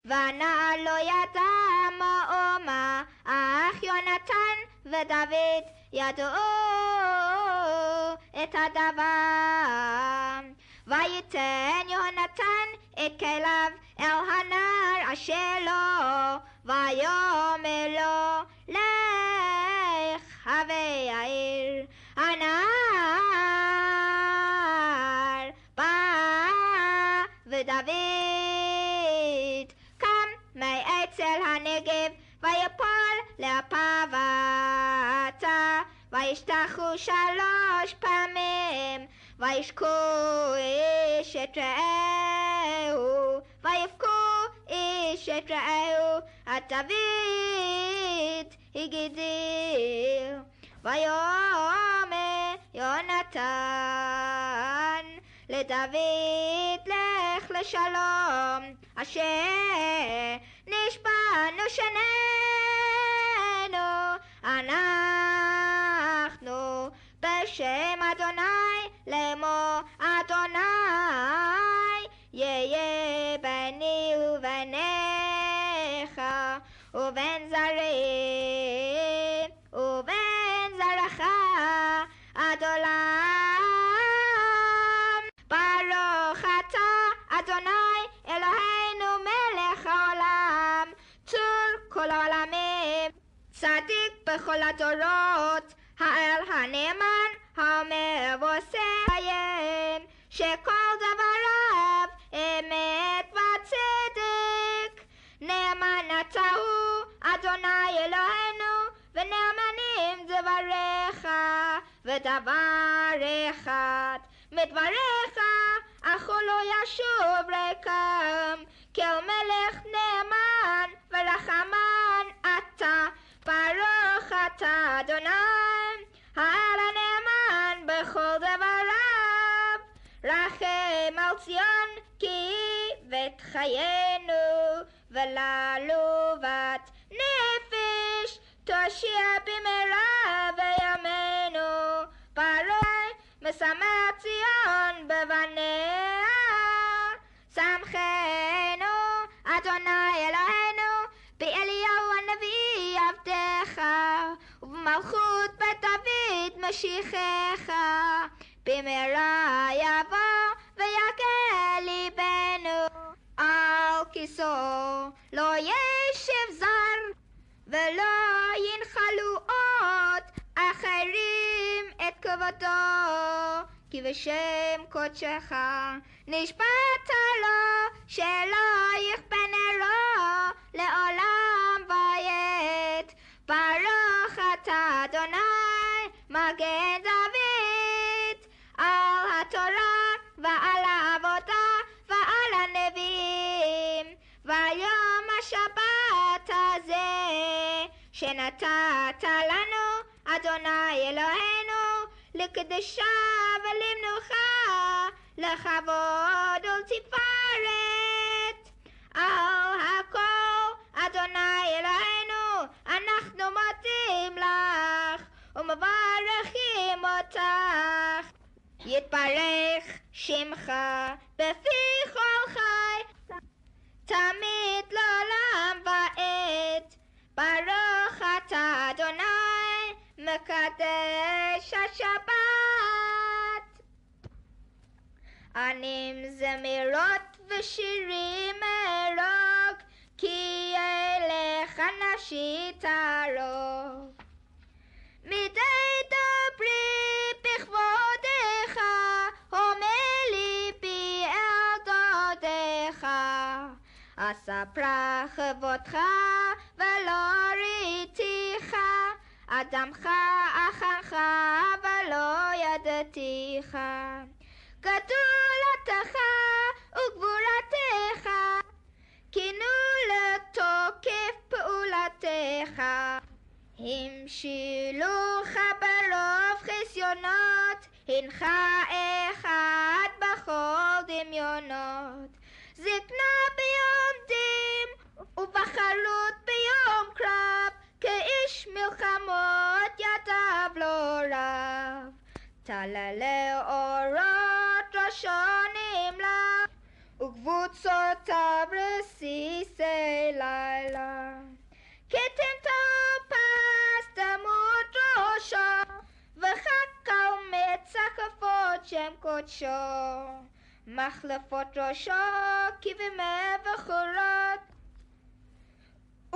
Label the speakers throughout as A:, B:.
A: והנער לא ידע מאומה, אך יונתן ודוד ידעו את הדבר. ויתן יונתן את כליו אל הנער אשר לו, ויאמר לו לך הווה העיר. הנער בא ודוד קם מאצל הנגב ויפול לאפיו ועתה, וישתחו 3 פעמים, וישקו איש את רעהו, ויבכו איש את רעהו. עד דוד הגדיל. ויאמר יונתן לדוד לך לשלום, אשר נשבענו שנינו אנחנו בשם אדוני לאמור, אדוני יהיה ביני וביניך ובין זרים ובין זרעך עד עולם. ברוך אתה אדוני אלוהינו מלך העולם, צור כל העולמים, צדיק בכל הדורות, האל הנאמן האומר ועושה חיים, שכל דבריו אמת וצדק. נאמן אתה הוא אדוני אלוהינו, ונאמנים דבריך, ודבר אחד מדבריך אך הוא לא ישוב ריקם. כל מלך נאמן ורחמן אתה, ברוך אתה אדוני האל הנאמן בכל דבריו. רחם על ציון כי בית חיינו, ולעלובת נפש תושיע במהרה בימינו. ברוך משמח ציון בבניה, שמחנו אדוני אלוהינו באליהו הנביא עבדך, ובמלכות בית דוד משיחך. במהרה יבוא ויגל ליבנו, על כיסאו לא ישב זר, ולא ינחלו עוד אחרים את כבודו. כי בשם קודשך נשבעת לו שלא יכפה נרו לעולם ועד. ברוך אתה אדוני מגן דוד, על התורה ועל העבודה ועל הנביאים, ויום השבת הזה שנתת לנו אדוני אלוהינו לקדשה ולמנוחה, לכבוד ולתפארת. על הכל אדוני אלוהינו אנחנו מודים לך ומברכים אותך. יתברך שמך בפי כל חי, תמיד לעולם ועד. ברוך אתה אדוני מקדש השבת. ענים זמירות ושירים ארוג, כי אליך נפשי תערוג. מדי דברי בכבודך, הומה ליבי אל דודיך. אספרה כבודך ולא ראיתיך, אדמך אחריך ולא ידעתיך. גדולתך וגבורתך, כינו לתוקף פעולתך. המשילוך ברוב חסרונות, הנך אחד בכל דמיונות. זקנה ביום דין ובחרות ביום קרב, כאיש מלחמות ידיו לא רב. תללי אורות ראשו נמלח, וקבוצותיו רסיסי לילה. כתם תופס דמות ראשו, וחכה ומצחפות שם קודשו. מחלפות ראשו כבימי בחורות,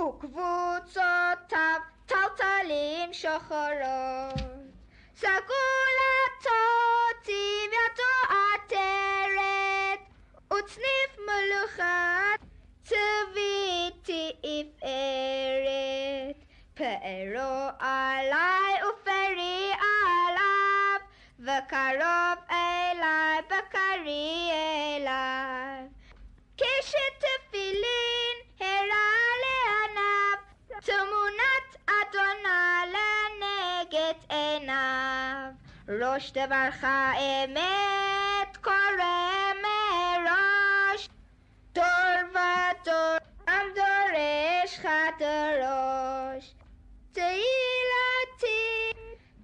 A: וקבוצותיו טלטלים שחורות. סגולתו צביעתו עטרת, וצניף מלוכת צבי תפארת. פארו עלי ופרי עליו, וקרוב אלי בקרי אליו. קשת תפילין הראה לעיניו, תמונת אדונה לנגד עיניו. ראש דברך אמת קורא מראש, דור ודור עם דורש חדרוש. תהילתי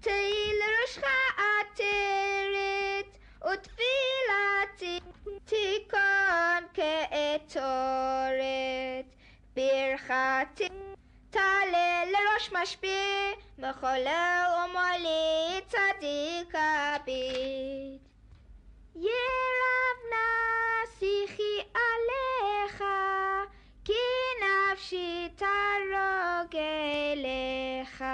A: תהיל ראשך עטרת, ותפילתי תיכון כעטורת. ברכתי תעלה לראש משפיע, מחולל ומוליד צדיק עביד. ירב נסיכי עליך, כי נפשי תרוג אליך.